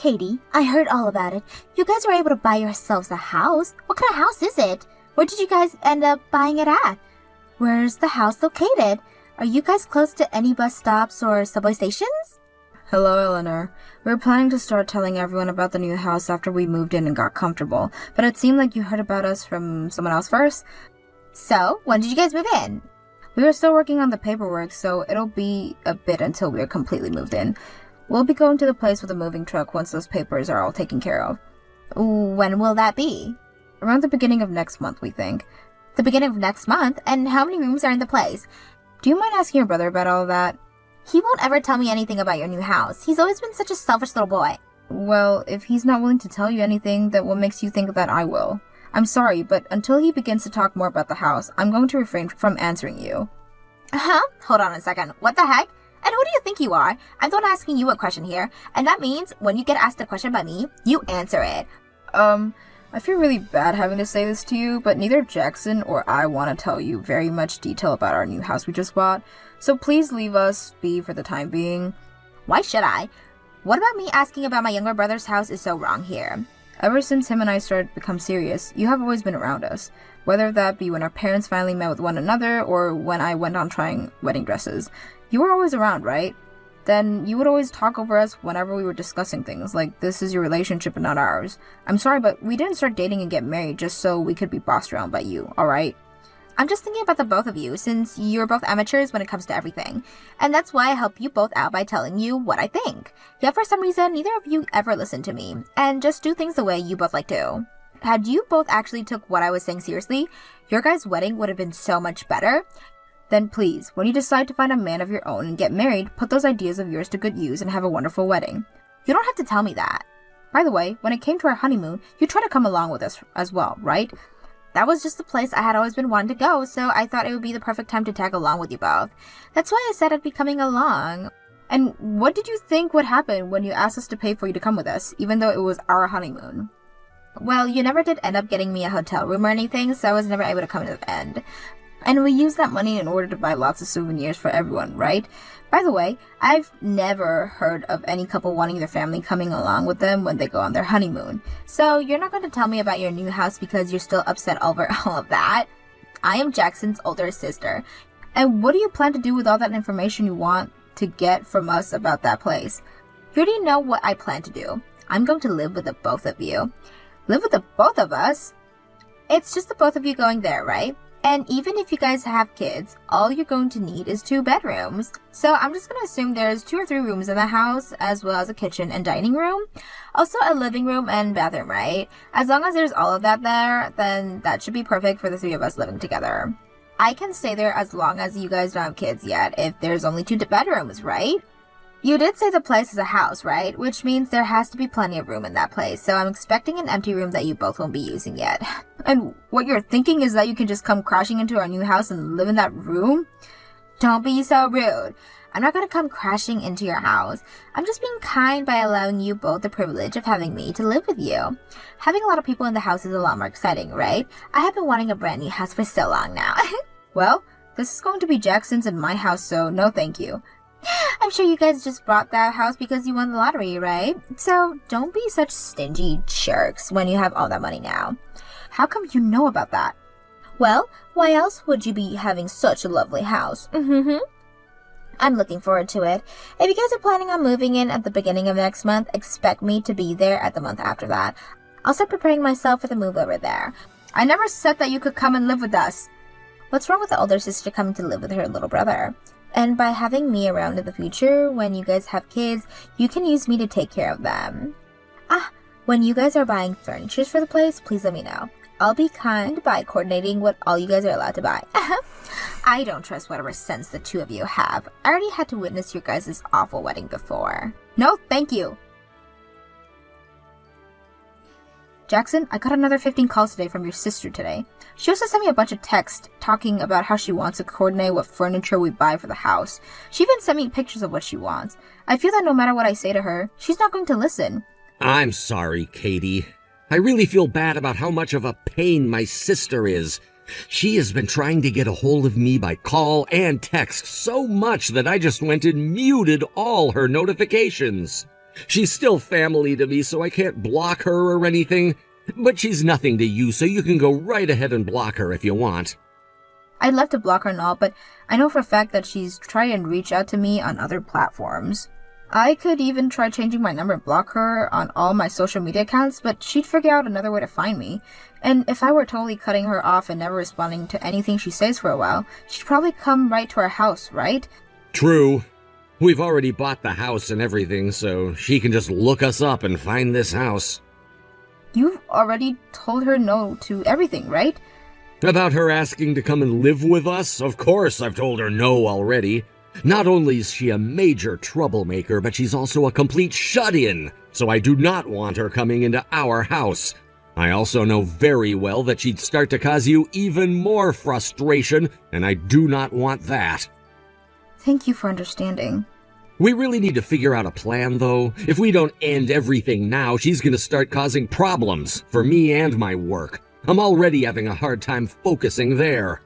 Katie, I heard all about it. You guys were able to buy yourselves a house. What kind of house is it? Where did you guys end up buying it at? Where's the house located? Are you guys close to any bus stops or subway stations? Hello, Eleanor. We were planning to start telling everyone about the new house after we moved in and got comfortable, but it seemed like you heard about us from someone else first. So, when did you guys move in? We were still working on the paperwork, so it'll be a bit until we're completely moved in. We'll be going to the place with a moving truck once those papers are all taken care of. When will that be? Around the beginning of next month, we think. The beginning of next month? And how many rooms are in the place? Do you mind asking your brother about all that? He won't ever tell me anything about your new house. He's always been such a selfish little boy. Well, if he's not willing to tell you anything, then what makes you think that I will? I'm sorry, but until he begins to talk more about the house, I'm going to refrain from answering you. Huh? Hold on a second. What the heck? And who do you think you are? I'm not asking you a question here, and that means when you get asked a question by me, you answer it. I feel really bad having to say this to you, but neither Jackson or I want to tell you very much detail about our new house we just bought, so please leave us be for the time being. Why should I? What about me asking about my younger brother's house is so wrong here? Ever since him and I started to become serious, you have always been around us. Whether that be when our parents finally met with one another or when I went on trying wedding dresses. You were always around, right? Then you would always talk over us whenever we were discussing things, like this is your relationship and not ours. I'm sorry, but we didn't start dating and get married just so we could be bossed around by you, alright? I'm just thinking about the both of you, since you're both amateurs when it comes to everything. And that's why I help you both out by telling you what I think. Yet for some reason, neither of you ever listen to me, and just do things the way you both like to. Had you both actually took what I was saying seriously, your guys' wedding would have been so much better. Then please, when you decide to find a man of your own and get married, put those ideas of yours to good use and have a wonderful wedding. You don't have to tell me that. By the way, when it came to our honeymoon, you tried to come along with us as well, right? That was just the place I had always been wanting to go, so I thought it would be the perfect time to tag along with you both. That's why I said I'd be coming along. And what did you think would happen when you asked us to pay for you to come with us, even though it was our honeymoon? Well, you never did end up getting me a hotel room or anything, so I was never able to come to the end. And we used that money in order to buy lots of souvenirs for everyone, right? By the way, I've never heard of any couple wanting their family coming along with them when they go on their honeymoon. So you're not going to tell me about your new house because you're still upset over all of that? I am Jackson's older sister. And what do you plan to do with all that information you want to get from us about that place? You already know what I plan to do. I'm going to live with the both of you. Live with the both of us? It's just the both of you going there, right? And even if you guys have kids, all you're going to need is 2 bedrooms. So I'm just going to assume there's 2 or 3 rooms in the house, as well as a kitchen and dining room. Also a living room and bathroom, right? As long as there's all of that there, then that should be perfect for the 3 of us living together. I can stay there as long as you guys don't have kids yet, if there's only 2 bedrooms, right? You did say the place is a house, right? Which means there has to be plenty of room in that place, so I'm expecting an empty room that you both won't be using yet. And what you're thinking is that you can just come crashing into our new house and live in that room? Don't be so rude. I'm not gonna come crashing into your house. I'm just being kind by allowing you both the privilege of having me to live with you. Having a lot of people in the house is a lot more exciting, right? I have been wanting a brand new house for so long now. Well, this is going to be Jackson's and my house, so no thank you. I'm sure you guys just bought that house because you won the lottery, right? So don't be such stingy jerks when you have all that money now. How come you know about that? Well, why else would you be having such a lovely house? I'm looking forward to it. If you guys are planning on moving in at the beginning of next month, expect me to be there at the month after that. I'll start preparing myself for the move over there. I never said that you could come and live with us. What's wrong with the older sister coming to live with her little brother? And by having me around in the future, when you guys have kids, you can use me to take care of them. When you guys are buying furniture for the place, please let me know. I'll be kind by coordinating what all you guys are allowed to buy. I don't trust whatever sense the 2 of you have. I already had to witness your guys' awful wedding before. No, thank you. Jackson, I got another 15 calls today from your sister today. She also sent me a bunch of texts talking about how she wants to coordinate what furniture we buy for the house. She even sent me pictures of what she wants. I feel that no matter what I say to her, she's not going to listen. I'm sorry, Katie. I really feel bad about how much of a pain my sister is. She has been trying to get a hold of me by call and text so much that I just went and muted all her notifications. She's still family to me, so I can't block her or anything. But she's nothing to you, so you can go right ahead and block her if you want. I'd love to block her and all, but I know for a fact that she's trying to reach out to me on other platforms. I could even try changing my number and block her on all my social media accounts, but she'd figure out another way to find me. And if I were totally cutting her off and never responding to anything she says for a while, she'd probably come right to our house, right? True. We've already bought the house and everything, so she can just look us up and find this house. You've already told her no to everything, right? About her asking to come and live with us? Of course I've told her no already. Not only is she a major troublemaker, but she's also a complete shut-in, so I do not want her coming into our house. I also know very well that she'd start to cause you even more frustration, and I do not want that. Thank you for understanding. We really need to figure out a plan, though. If we don't end everything now, she's going to start causing problems for me and my work. I'm already having a hard time focusing there.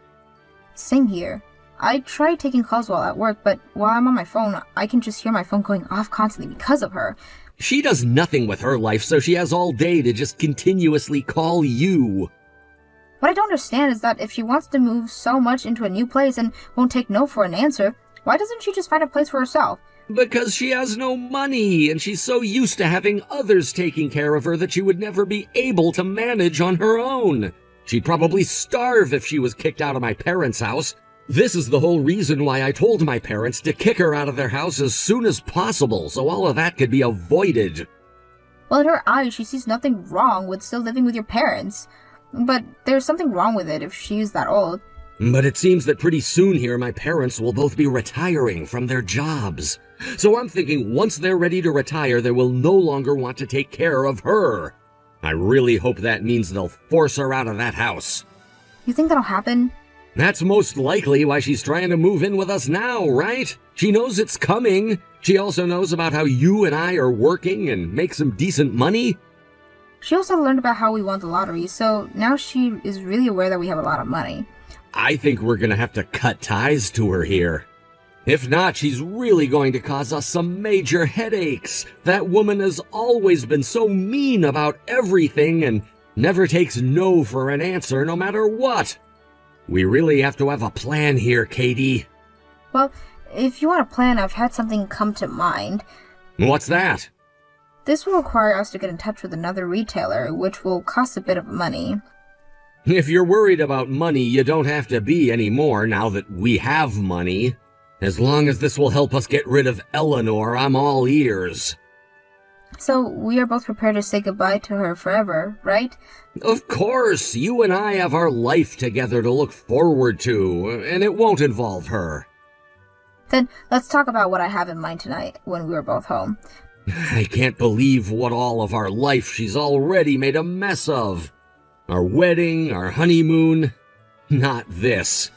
Same here. I try taking calls while at work, but while I'm on my phone, I can just hear my phone going off constantly because of her. She does nothing with her life, so she has all day to just continuously call you. What I don't understand is that if she wants to move so much into a new place and won't take no for an answer, why doesn't she just find a place for herself? Because she has no money, and she's so used to having others taking care of her that she would never be able to manage on her own. She'd probably starve if she was kicked out of my parents' house. This is the whole reason why I told my parents to kick her out of their house as soon as possible, so all of that could be avoided. Well, in her eyes, she sees nothing wrong with still living with your parents. But there's something wrong with it if she's that old. But it seems that pretty soon here my parents will both be retiring from their jobs. So I'm thinking once they're ready to retire, they will no longer want to take care of her. I really hope that means they'll force her out of that house. You think that'll happen? That's most likely why she's trying to move in with us now, right? She knows it's coming. She also knows about how you and I are working and make some decent money. She also learned about how we won the lottery, so now she is really aware that we have a lot of money. I think we're gonna have to cut ties to her here. If not, she's really going to cause us some major headaches. That woman has always been so mean about everything and never takes no for an answer no matter what. We really have to have a plan here, Katie. Well, if you want a plan, I've had something come to mind. What's that? This will require us to get in touch with another retailer, which will cost a bit of money. If you're worried about money, you don't have to be anymore now that we have money. As long as this will help us get rid of Eleanor, I'm all ears. So, we are both prepared to say goodbye to her forever, right? Of course, you and I have our life together to look forward to, and it won't involve her. Then, let's talk about what I have in mind tonight when we are both home. I can't believe what all of our life she's already made a mess of. Our wedding, our honeymoon, not this.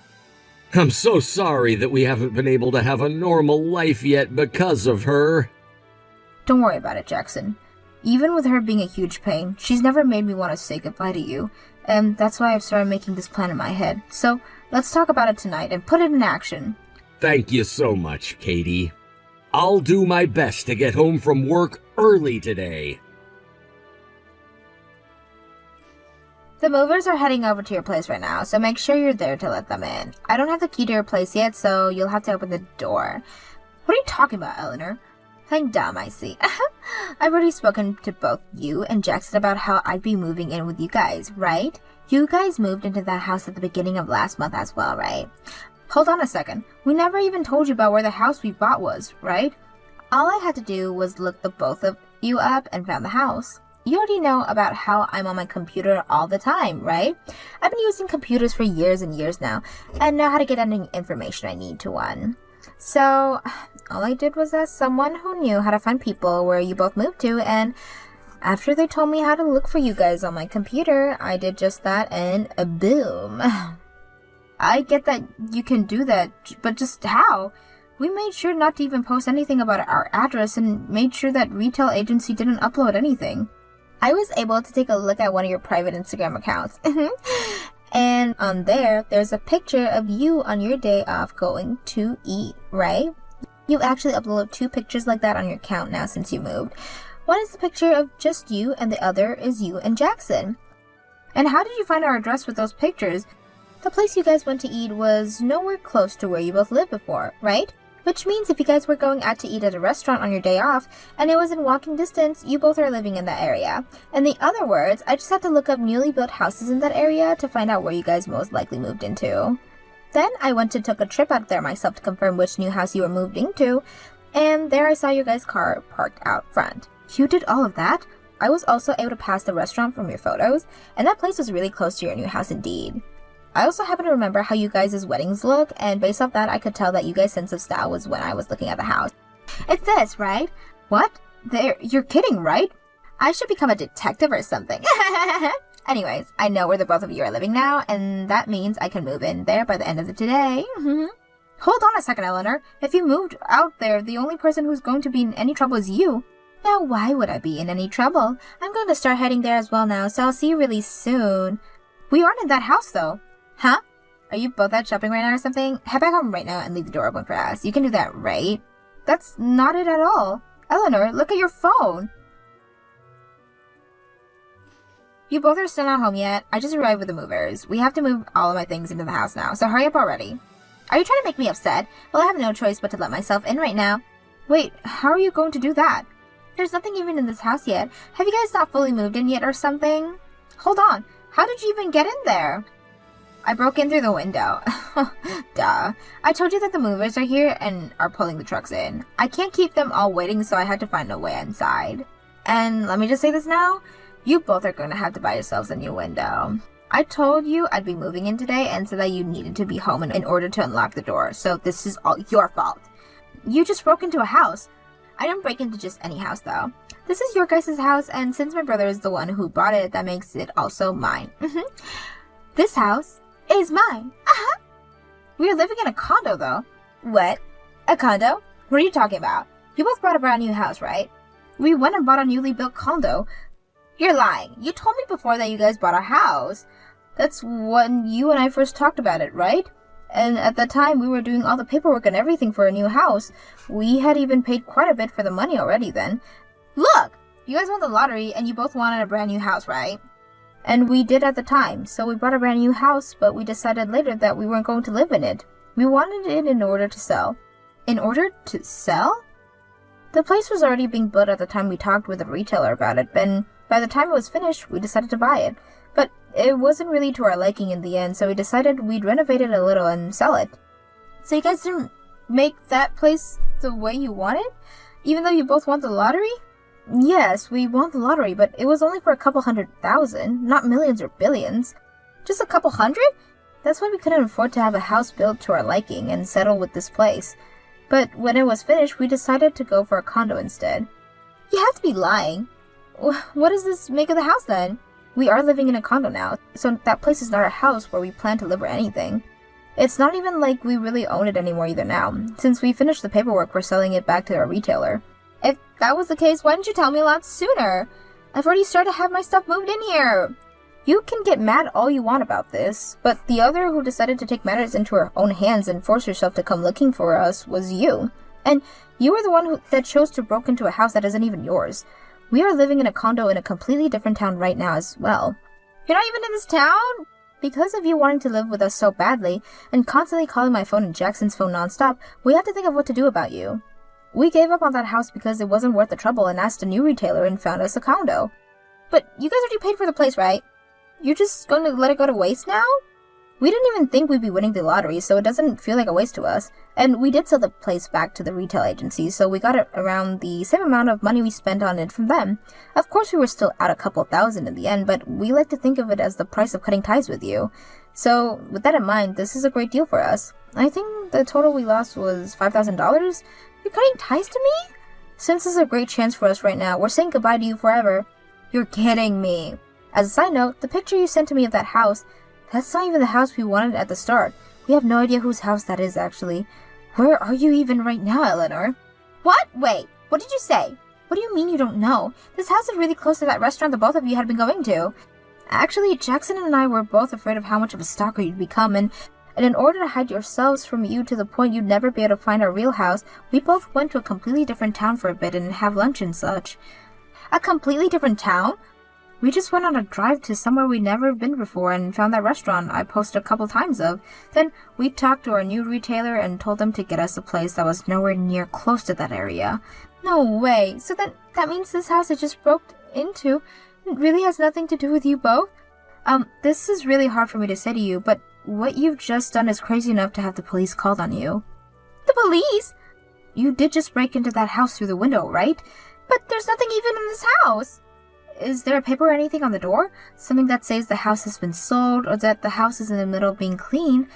I'm so sorry that we haven't been able to have a normal life yet because of her. Don't worry about it, Jackson. Even with her being a huge pain, she's never made me want to say goodbye to you, and that's why I've started making this plan in my head. So, let's talk about it tonight and put it in action. Thank you so much, Katie. I'll do my best to get home from work early today. The movers are heading over to your place right now, so make sure you're there to let them in. I don't have the key to your place yet, so you'll have to open the door. What are you talking about, Eleanor? Playing dumb, I see. I've already spoken to both you and Jackson about how I'd be moving in with you guys, right? You guys moved into that house at the beginning of last month as well, right? Hold on a second. We never even told you about where the house we bought was, right? All I had to do was look the both of you up and found the house. You already know about how I'm on my computer all the time, right? I've been using computers for years and years now, and know how to get any information I need to one. So, all I did was ask someone who knew how to find people where you both moved to, and after they told me how to look for you guys on my computer, I did just that, and boom. I get that you can do that, but just how? We made sure not to even post anything about our address and made sure that retail agency didn't upload anything. I was able to take a look at one of your private Instagram accounts. And on there's a picture of you on your day off going to eat, right? You actually upload 2 pictures like that on your account now since you moved. One is the picture of just you, and the other is you and Jackson. And how did you find our address with those pictures? The place you guys went to eat was nowhere close to where you both lived before, right? Which means if you guys were going out to eat at a restaurant on your day off, and it was in walking distance, you both are living in that area. In the other words, I just had to look up newly built houses in that area to find out where you guys most likely moved into. Then I went and took a trip out there myself to confirm which new house you were moved into, and there I saw your guys' car parked out front. You did all of that? I was also able to pass the restaurant from your photos, and that place was really close to your new house indeed. I also happen to remember how you guys' weddings look, and based off that, I could tell that you guys' sense of style was when I was looking at the house. It's this, right? What? You're kidding, right? I should become a detective or something. Anyways, I know where the both of you are living now, and that means I can move in there by the end of the day. Hold on a second, Eleanor. If you moved out there, the only person who's going to be in any trouble is you. Now, why would I be in any trouble? I'm going to start heading there as well now, so I'll see you really soon. We aren't in that house, though. Huh? Are you both out shopping right now or something? Head back home right now and leave the door open for us. You can do that, right? That's not it at all. Eleanor, look at your phone. You both are still not home yet. I just arrived with the movers. We have to move all of my things into the house now, so hurry up already. Are you trying to make me upset? Well, I have no choice but to let myself in right now. Wait, how are you going to do that? There's nothing even in this house yet. Have you guys not fully moved in yet or something? Hold on. How did you even get in there? I broke in through the window. Duh. I told you that the movers are here and are pulling the trucks in. I can't keep them all waiting, so I had to find a way inside. And let me just say this now. You both are going to have to buy yourselves a new window. I told you I'd be moving in today and said that you needed to be home in order to unlock the door, so this is all your fault. You just broke into a house. I didn't break into just any house, though. This is your guys' house, and since my brother is the one who bought it, that makes it also mine. This house is mine. We are living in a condo, though. What? A condo? What are you talking about? You both bought a brand new house, right? We went and bought a newly built condo. You're lying. You told me before that you guys bought a house. That's when you and I first talked about it, right? And at the time, we were doing all the paperwork and everything for a new house. We had even paid quite a bit for the money already then. Look! You guys won the lottery and you both wanted a brand new house, right? And we did at the time, so we bought a brand new house, but we decided later that we weren't going to live in it. We wanted it in order to sell. In order to sell? The place was already being built at the time we talked with the retailer about it, and by the time it was finished, we decided to buy it. But it wasn't really to our liking in the end, so we decided we'd renovate it a little and sell it. So you guys didn't make that place the way you wanted? Even though you both won the lottery? Yes, we won the lottery, but it was only for a couple 100,000, not millions or billions. Just a couple hundred? That's why we couldn't afford to have a house built to our liking and settle with this place. But when it was finished, we decided to go for a condo instead. You have to be lying. What does this make of the house then? We are living in a condo now, so that place is not our house where we plan to live or anything. It's not even like we really own it anymore either now, since we finished the paperwork for selling it back to our retailer. If that was the case, why didn't you tell me a lot sooner? I've already started to have my stuff moved in here. You can get mad all you want about this, but the other who decided to take matters into her own hands and force herself to come looking for us was you. And you were the one that chose to break into a house that isn't even yours. We are living in a condo in a completely different town right now as well. You're not even in this town? Because of you wanting to live with us so badly, and constantly calling my phone and Jackson's phone nonstop, we had to think of what to do about you. We gave up on that house because it wasn't worth the trouble and asked a new retailer and found us a condo. But you guys already paid for the place, right? You're just going to let it go to waste now? We didn't even think we'd be winning the lottery, so it doesn't feel like a waste to us. And we did sell the place back to the retail agency, so we got it around the same amount of money we spent on it from them. Of course, we were still out a couple thousand in the end, but we like to think of it as the price of cutting ties with you. So, with that in mind, this is a great deal for us. I think the total we lost was $5,000. You're cutting ties to me? Since this is a great chance for us right now, we're saying goodbye to you forever. You're kidding me. As a side note, the picture you sent to me of that house, that's not even the house we wanted at the start. We have no idea whose house that is, actually. Where are you even right now, Eleanor? What? Wait, what did you say? What do you mean you don't know? This house is really close to that restaurant that both of you had been going to. Actually, Jackson and I were both afraid of how much of a stalker you'd become, and And in order to hide yourselves from you to the point you'd never be able to find our real house, we both went to a completely different town for a bit and have lunch and such. A completely different town? We just went on a drive to somewhere we'd never been before and found that restaurant I posted a couple times of. Then we talked to our new retailer and told them to get us a place that was nowhere near close to that area. No way. So then that means this house I just broke into really has nothing to do with you both? This is really hard for me to say to you, but what you've just done is crazy enough to have the police called on you. The police? You did just break into that house through the window, right? But there's nothing even in this house. Is there a paper or anything on the door? Something that says the house has been sold or that the house is in the middle of being cleaned?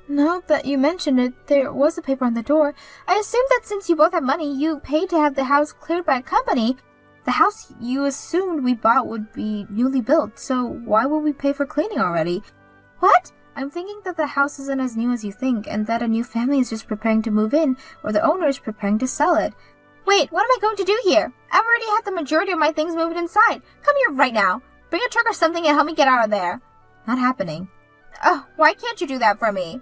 Now that you mention it, there was a paper on the door. I assume that since you both have money, you paid to have the house cleared by a company. The house you assumed we bought would be newly built, so why would we pay for cleaning already? What? I'm thinking that the house isn't as new as you think, and that a new family is just preparing to move in, or the owner is preparing to sell it. Wait, what am I going to do here? I've already had the majority of my things moved inside. Come here right now. Bring a truck or something and help me get out of there. Not happening. Oh, why can't you do that for me?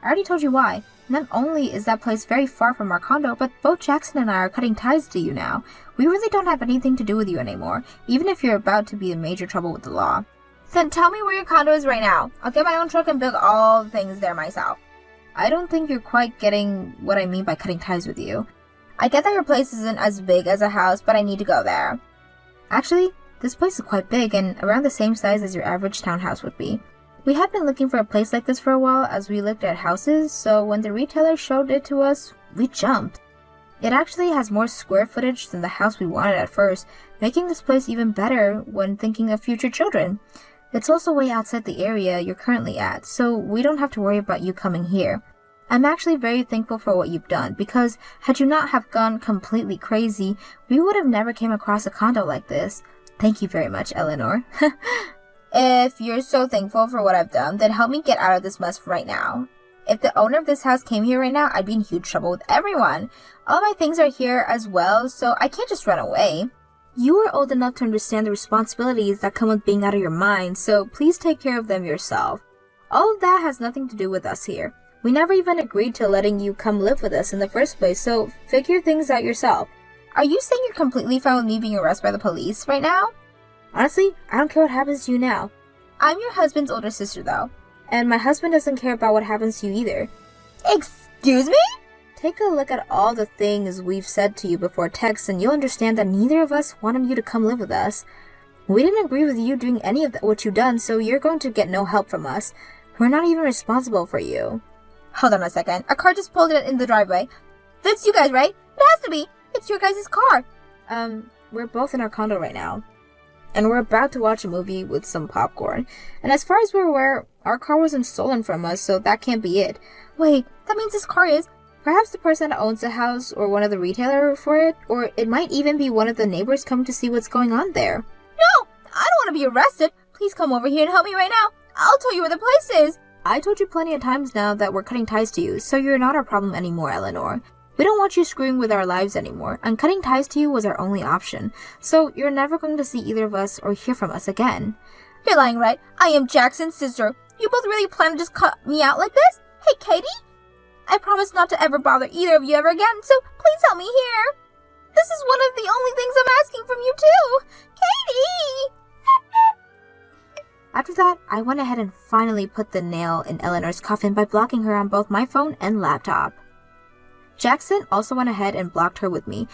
I already told you why. Not only is that place very far from our condo, but both Jackson and I are cutting ties to you now. We really don't have anything to do with you anymore, even if you're about to be in major trouble with the law. Then tell me where your condo is right now. I'll get my own truck and build all the things there myself. I don't think you're quite getting what I mean by cutting ties with you. I get that your place isn't as big as a house, but I need to go there. Actually, this place is quite big and around the same size as your average townhouse would be. We had been looking for a place like this for a while as we looked at houses, so when the retailer showed it to us, we jumped. It actually has more square footage than the house we wanted at first, making this place even better when thinking of future children. It's also way outside the area you're currently at, so we don't have to worry about you coming here. I'm actually very thankful for what you've done, because had you not have gone completely crazy, we would have never came across a condo like this. Thank you very much, Eleanor. If you're so thankful for what I've done, then help me get out of this mess right now. If the owner of this house came here right now, I'd be in huge trouble with everyone. All my things are here as well, so I can't just run away. You are old enough to understand the responsibilities that come with being out of your mind, so please take care of them yourself. All of that has nothing to do with us here. We never even agreed to letting you come live with us in the first place, so figure things out yourself. Are you saying you're completely fine with me being arrested by the police right now? Honestly, I don't care what happens to you now. I'm your husband's older sister, though, and my husband doesn't care about what happens to you either. Excuse me? Take a look at all the things we've said to you before text and you'll understand that neither of us wanted you to come live with us. We didn't agree with you doing any of what you've done, so you're going to get no help from us. We're not even responsible for you. Hold on a second. A car just pulled in the driveway. That's you guys, right? It has to be. It's your guys' car. We're both in our condo right now. And we're about to watch a movie with some popcorn. And as far as we're aware, our car wasn't stolen from us, so that can't be it. Wait, that means this car is... Perhaps the person that owns the house or one of the retailers for it, or it might even be one of the neighbors come to see what's going on there. No! I don't want to be arrested! Please come over here and help me right now! I'll tell you where the place is! I told you plenty of times now that we're cutting ties to you, so you're not our problem anymore, Eleanor. We don't want you screwing with our lives anymore, and cutting ties to you was our only option, so you're never going to see either of us or hear from us again. You're lying, right? I am Jackson's sister. You both really plan to just cut me out like this? Hey, Katie? I promise not to ever bother either of you ever again, so please help me here. This is one of the only things I'm asking from you too. Katie! After that, I went ahead and finally put the nail in Eleanor's coffin by blocking her on both my phone and laptop. Jackson also went ahead and blocked her with me,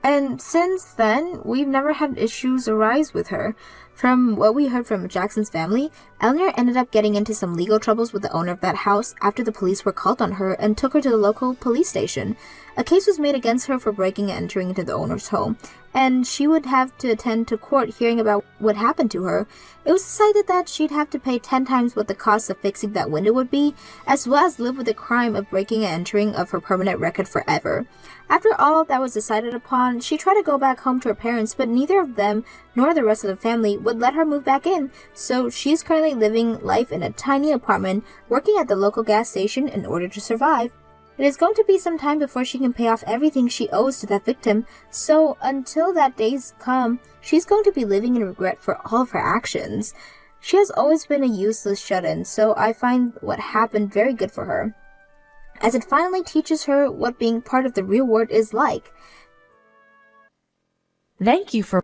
and since then, we've never had issues arise with her. From what we heard from Jackson's family, Eleanor ended up getting into some legal troubles with the owner of that house after the police were called on her and took her to the local police station. A case was made against her for breaking and entering into the owner's home, and she would have to attend to court hearing about what happened to her. It was decided that she'd have to pay 10 times what the cost of fixing that window would be, as well as live with the crime of breaking and entering of her permanent record forever. After all that was decided upon, she tried to go back home to her parents, but neither of them, nor the rest of the family, would let her move back in, so she's currently living life in a tiny apartment, working at the local gas station in order to survive. It is going to be some time before she can pay off everything she owes to that victim, so until that day's come, she's going to be living in regret for all of her actions. She has always been a useless shut-in, so I find what happened very good for her, as it finally teaches her what being part of the real world is like. Thank you for